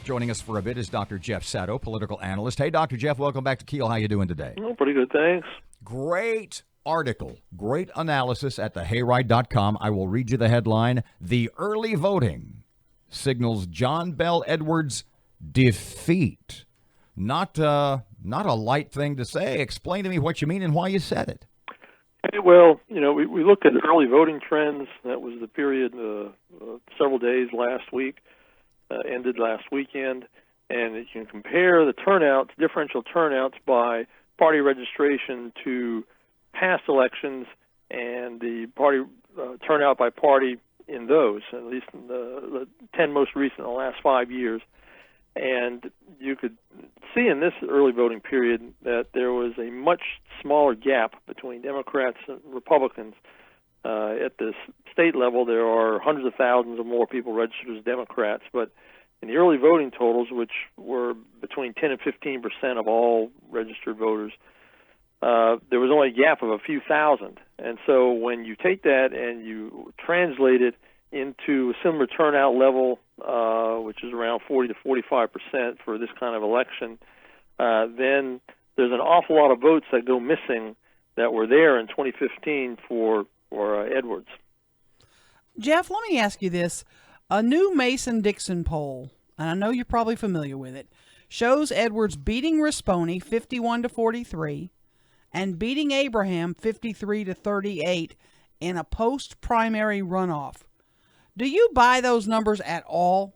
Joining us for a bit is Dr. Jeff Sadow, political analyst. Hey, Dr. Jeff, welcome back to Keel. How you doing today? Oh, pretty good, thanks. Great article, great analysis at thehayride.com. I will read you the headline. The early voting signals John Bel Edwards' defeat. Not a light thing to say. Explain to me what you mean and why you said it. Well, we looked at early voting trends. That was the period, several days last week, ended last weekend, and you can compare the turnouts, differential turnouts by party registration to past elections and the party turnout by party in those, at least in the 10 most recent in the last 5 years. And you could see in this early voting period that there was a much smaller gap between Democrats and Republicans. At the state level, there are hundreds of thousands of more people registered as Democrats, but in the early voting totals, which were between 10 and 15% of all registered voters, there was only a gap of a few thousand. And so when you take that and you translate it into a similar turnout level, which is around 40 to 45% for this kind of election, then there's an awful lot of votes that go missing that were there in 2015 for Edwards. Jeff, let me ask you this. A new MasonDixon poll, and I know you're probably familiar with it, shows Edwards beating Rispone 51-43 and beating Abraham 53-38 in a post-primary runoff. Do you buy those numbers at all?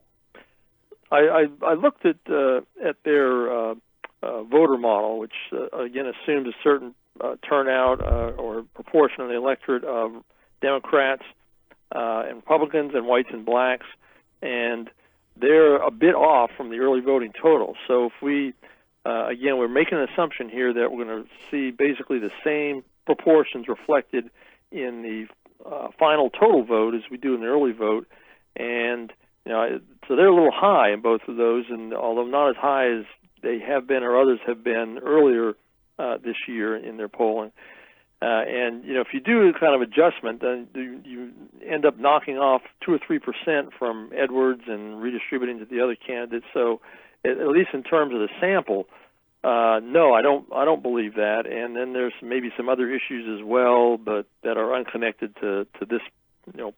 I looked at their voter model, which again assumes a certain turnout or proportion of the electorate of Democrats and Republicans and whites and blacks, and they're a bit off from the early voting total. So if we, again, we're making an assumption here that we're going to see basically the same proportions reflected in the final total vote as we do in the early vote, and so they're a little high in both of those, and although not as high as they have been or others have been earlier this year in their polling. And if you do a kind of adjustment, then you end up knocking off 2 or 3% from Edwards and redistributing to the other candidates. So at least in terms of the sample, no, I don't believe that. And then there's maybe some other issues as well, but that are unconnected to this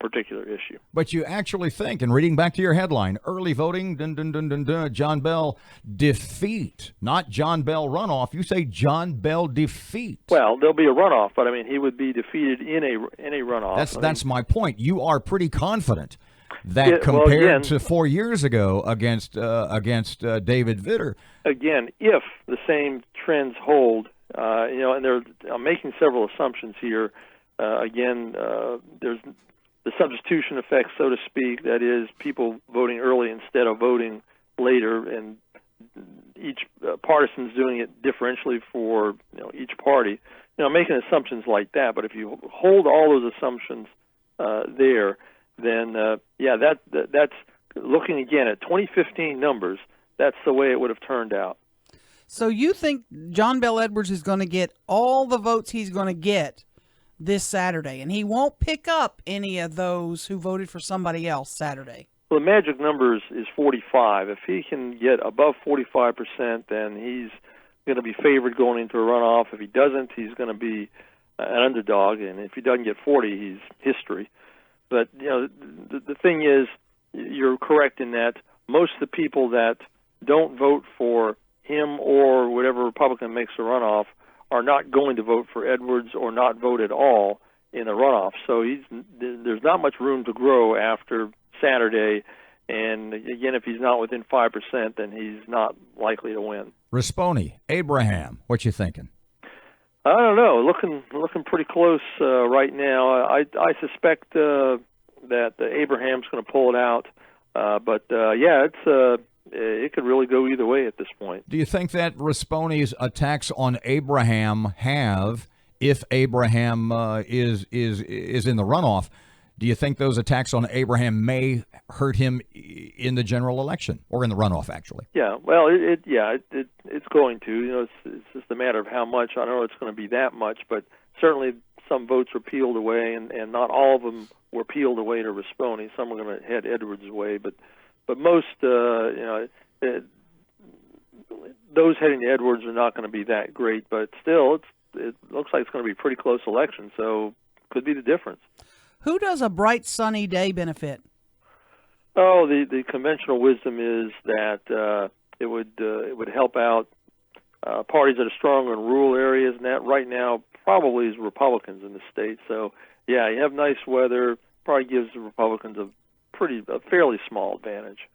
particular issue. But you actually think, and reading back to your headline, early voting, John Bel defeat, not John Bel runoff. You say John Bel defeat. Well, there'll be a runoff, but I mean he would be defeated in a runoff. That's my point. You are pretty confident that compared to 4 years ago against David Vitter. Again, if the same trends hold, and I'm making several assumptions here. There's the substitution effect, so to speak, that is people voting early instead of voting later, and each partisan's doing it differentially for each party. I'm making assumptions like that, but if you hold all those assumptions there, then that's looking again at 2015 numbers. That's the way it would have turned out. So you think John Bel Edwards is going to get all the votes he's going to get this Saturday, and he won't pick up any of those who voted for somebody else Saturday? Well, the magic number is 45. If he can get above 45%, then he's going to be favored going into a runoff. If he doesn't, he's going to be an underdog, and if he doesn't get 40, he's history. But the thing is, you're correct in that most of the people that don't vote for him or whatever Republican makes a runoff are not going to vote for Edwards or not vote at all in the runoff. So there's not much room to grow after Saturday. And again, if he's not within 5%, then he's not likely to win. Rispone, Abraham, what you thinking? I don't know. Looking pretty close right now. I suspect that Abraham's going to pull it out. But it could really go either way at this point. Do you think that Rispone's attacks on Abraham have, if Abraham is in the runoff, do you think those attacks on Abraham may hurt him in the general election or in the runoff, actually? Yeah, well, it's going to. It's just a matter of how much. I don't know it's going to be that much, but certainly some votes were peeled away, and not all of them were peeled away to Rispone. Some are going to head Edwards' way, but but most, those heading to Edwards are not going to be that great. But still, it looks like it's going to be a pretty close election, so could be the difference. Who does a bright sunny day benefit? Oh, the conventional wisdom is that it would help out parties that are strong in rural areas, and that right now probably is Republicans in the state. So yeah, you have nice weather, probably gives the Republicans a fairly small advantage.